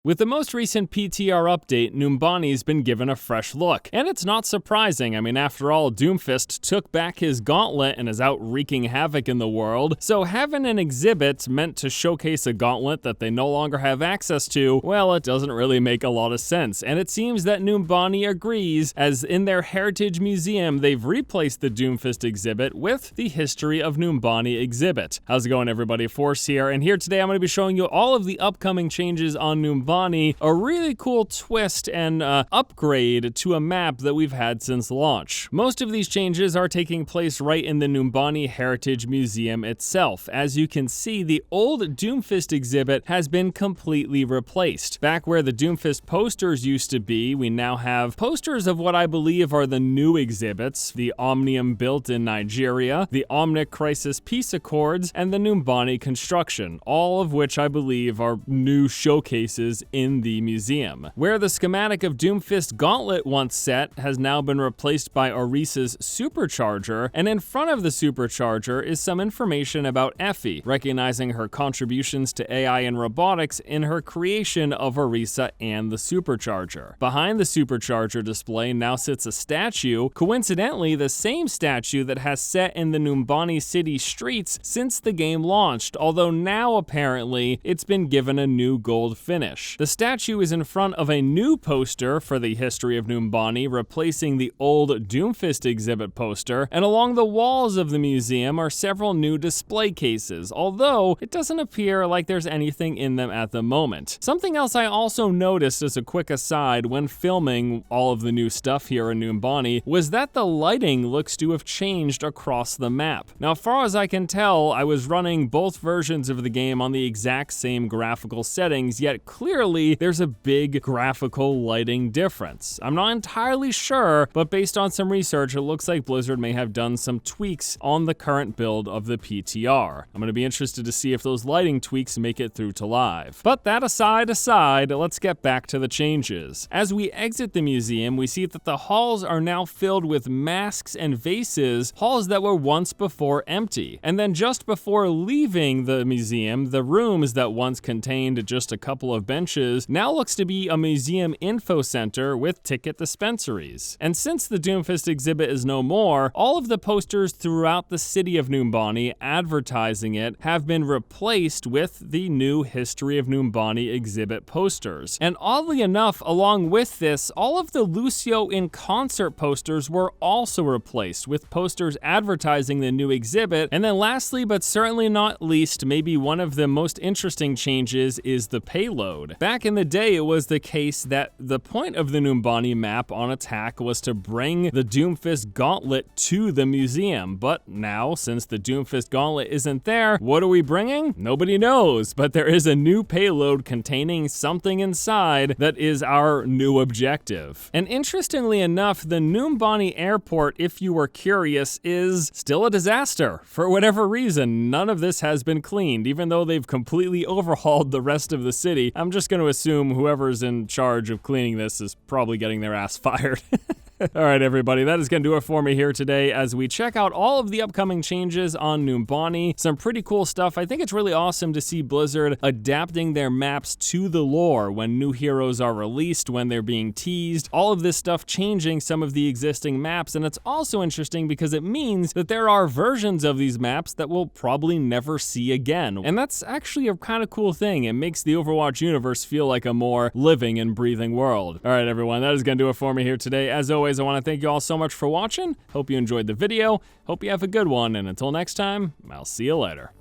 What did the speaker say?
With the most recent PTR update, Numbani's been given a fresh look. And it's not surprising. I mean, after all, Doomfist took back his gauntlet and is out wreaking havoc in the world. So having an exhibit meant to showcase a gauntlet that they no longer have access to, well, it doesn't really make a lot of sense. And it seems that Numbani agrees, as in their Heritage Museum, they've replaced the Doomfist exhibit with the History of Numbani exhibit. How's it going, everybody? Force here, and here today I'm going to be showing you all of the upcoming changes on Numbani. A really cool twist and upgrade to a map that we've had since launch. Most of these changes are taking place right in the Numbani Heritage Museum itself. As you can see, the old Doomfist exhibit has been completely replaced. Back where the Doomfist posters used to be, we now have posters of what I believe are the new exhibits: the Omnium built in Nigeria, the Omnic Crisis Peace Accords, and the Numbani construction, all of which I believe are new showcases in the museum. Where the schematic of Doomfist Gauntlet once set has now been replaced by Orisa's supercharger, and in front of the supercharger is some information about Effie, recognizing her contributions to AI and robotics in her creation of Orisa and the supercharger. Behind the supercharger display now sits a statue, coincidentally the same statue that has sat in the Numbani city streets since the game launched, although now apparently it's been given a new gold finish. The statue is in front of a new poster for the History of Numbani, replacing the old Doomfist exhibit poster, and along the walls of the museum are several new display cases, although it doesn't appear like there's anything in them at the moment. Something else I also noticed as a quick aside when filming all of the new stuff here in Numbani was that the lighting looks to have changed across the map. Now, as far as I can tell, I was running both versions of the game on the exact same graphical settings, yet clearly there's a big graphical lighting difference. I'm not entirely sure, but based on some research, it looks like Blizzard may have done some tweaks on the current build of the PTR. I'm going to be interested to see if those lighting tweaks make it through to live. But that aside, let's get back to the changes. As we exit the museum, we see that the halls are now filled with masks and vases, halls that were once before empty. And then just before leaving the museum, the rooms that once contained just a couple of benches now looks to be a museum info center with ticket dispensaries. And since the Doomfist exhibit is no more, all of the posters throughout the city of Numbani advertising it have been replaced with the new History of Numbani exhibit posters. And oddly enough, along with this, all of the Lucio in concert posters were also replaced with posters advertising the new exhibit. And then lastly, but certainly not least, maybe one of the most interesting changes is the payload. Back in the day, it was the case that the point of the Numbani map on attack was to bring the Doomfist Gauntlet to the museum, but now, since the Doomfist Gauntlet isn't there, what are we bringing? Nobody knows, but there is a new payload containing something inside that is our new objective. And interestingly enough, the Numbani airport, if you were curious, is still a disaster. For whatever reason, none of this has been cleaned, even though they've completely overhauled the rest of the city. I'm just going to assume whoever's in charge of cleaning this is probably getting their ass fired. All right, everybody, that is going to do it for me here today as we check out all of the upcoming changes on Numbani. Some pretty cool stuff. I think it's really awesome to see Blizzard adapting their maps to the lore when new heroes are released, when they're being teased, all of this stuff changing some of the existing maps. And it's also interesting because it means that there are versions of these maps that we'll probably never see again. And that's actually a kind of cool thing. It makes the Overwatch universe feel like a more living and breathing world. All right, everyone, that is going to do it for me here today. As always, I want to thank you all so much for watching. Hope you enjoyed the video. Hope you have a good one. And until next time, I'll see you later.